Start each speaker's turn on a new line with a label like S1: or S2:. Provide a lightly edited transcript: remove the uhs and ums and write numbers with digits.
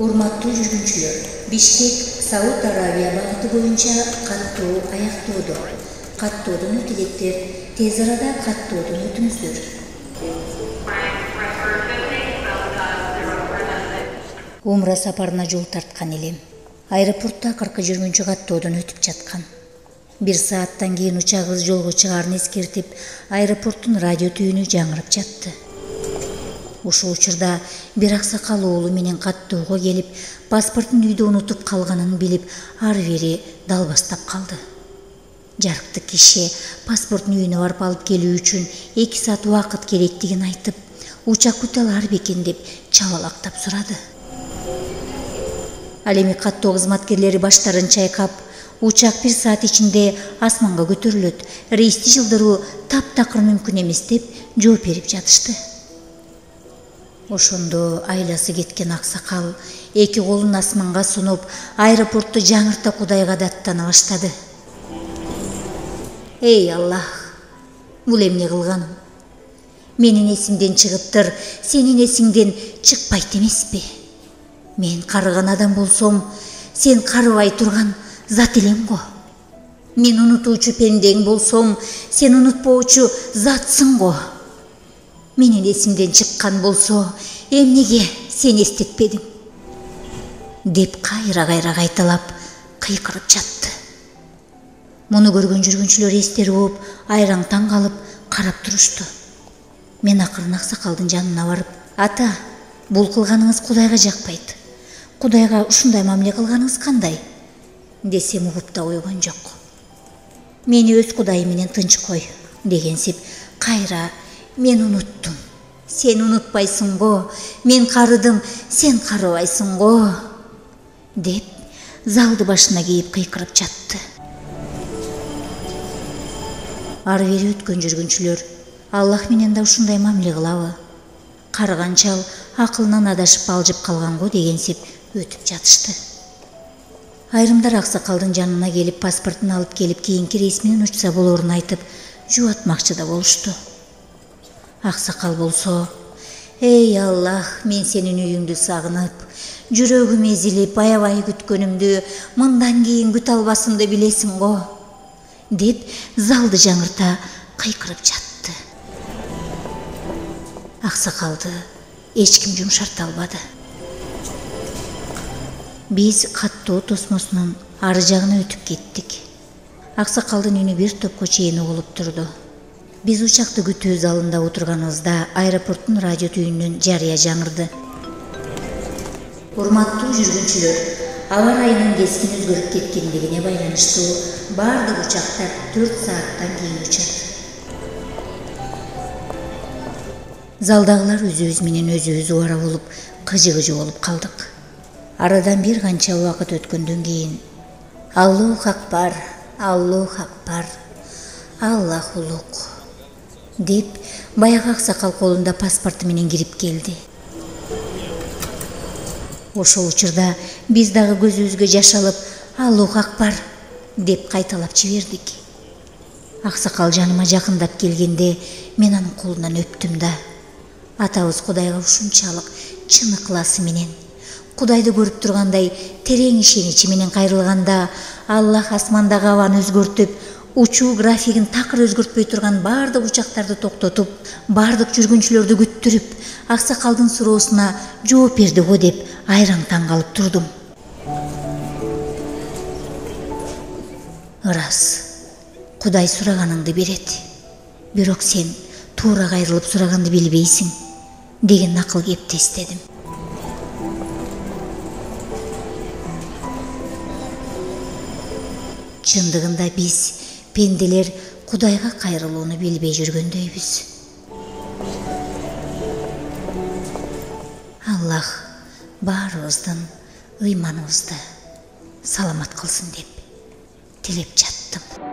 S1: Урматтуу жүргүнчүлөр, Бишкек Сауд Арабия багыты боюнча каттоо аяктоодо. Каттоодон өтүлеттер, тез арада каттоодон өтүңүздөр. Умра сапарына жол тарткан элем. Аэропортто 40 жүргүнчү каттоодон өтүп жаткан. 1 сааттан кийин учагыбыз жолго чыгаарын эскертип, аэропорттун радио түйүнү жаңырып жатты. Ушул учурда бир аксакал оолу менен каттоого келип, паспортун үйдө унутуп калганын билип, ары бери далбастап калды. Жарыктык киши паспортун үйүнө барып алып келүү үчүн 2 саат убакыт керектигин айтып, учак күтө алар бекен деп чабалактап сурады. Ал эми каттоо кызматкерлери баштарын чайкап, учак 1 саат ичинде асманга көтөрүлөт, рейсти жылдыруу таптакыр мүмкүн эмес деп жооп берип жатышты. Ошондо айласы кеткен аксакал 2 колун асманга сунуп, аэропортту жаңырта Кудайга даттана баштады. Эй Аллах, бул эмне кылганым? Менин эсимден чыгыптыр, сенин эсиңден чыкпайт эмеспи? Мен карыган адам болсом, сен карыбай турган зат элем го. Мен унутуучу пендең болсом, сен унутпоочу затсың го. Менин эсимден чыккан болсо, эмнеге сен эстетпедиң? Деп кайра кайталап кыйкырып жатты. Муну көргөн жүргүнчүлөр эстери болуп, айраң таң калып карап турушту. Мен акырын аксакалдын жанына барып, "Ата, бул кылганыңыз Кудайга жакпайт. Кудайга ушундай мамиле кылганыңыз кандай?" десем угуп да койгон жок. "Мени өз Кудайым менен тынч кой" дегенсип, кайра "Мен уnuттум. Сен унутпайсың го. Мен карыдым, сен карыбайсың го" деп залды башына кийип кыйкырып жатты. Ары бери өткөн жүргүнчүлөр, Аллах менен да ушундай мамиле кылабы? Карыган чал акылынан адашып алжып калган го дегенсип өтүп жатышты. Айрымдар аксакалдын жанына келип, паспортун алып келип, кийинки рейс менен учса болорун айтып, жубатмакчы да болушту. Аксакал болсо, "Эй Аллах, мен сенин үйүңдү сагынып, жүрөгүм эзилип, аябай күткөнүмдү мындан кийин күтө албасымды билесиң го" деп залды жаңырта кыйкырып жатты. Аксакалды эч ким жумшарта албады. Биз каттоо тосмосунун ары жагына өтүп кеттик. Аксакалдын үнү бир топко чейин угулуп турду. Биз учакты күтүү залында отурганыбызда аэропорттун радио түйүнүнөн жарыя жаңырды. Урматтуу жүргүнчүлөр, аба ырайынын кескин өзгөрүп кеткендигине байланыштуу баардык учактар 4 сааттан кийин учат. Залдагылар өзүбүз менен өзүбүз убара болуп, кыжы болуп калдык. Арадан бир канча убакыт өткөндөн кийин "Аллах акбар, Аллах акбар, Аллах улук" деп баягы аксакал колунда паспорту менен кирип келди. Ошол учурда биз дагы көзүбүзгө жаш алып "Аллах акбар" деп кайталап жибердик. Аксакал жаныма жакындап келгенде мен анын колунан өптүм да, атабыз Кудайга ушунчалык чын ыкласы менен, Кудайды көрүп тургандай терең ишеничи менен кайрылганда, Аллах асмандагы абаны өзгөртүп, учуу графигин такыр өзгөртпөй турган баардык учактарды токтотуп, баардык жүргүнчүлөрдү күттүрүп, аксакалдын суроосуна жооп берди го деп айраң таң калып турдум. Ырас, Кудай сураганыңды берет. Бирок сен туура кайрылып сураганды билбейсиң деген акыл кепти эстедим. Чындыгында биз пенделер Кудайга кайрылууну билбей жүргөндөйбүз. Аллах баарыбыздын ыйманыбызды саламат кылсын деп тилеп жаттым.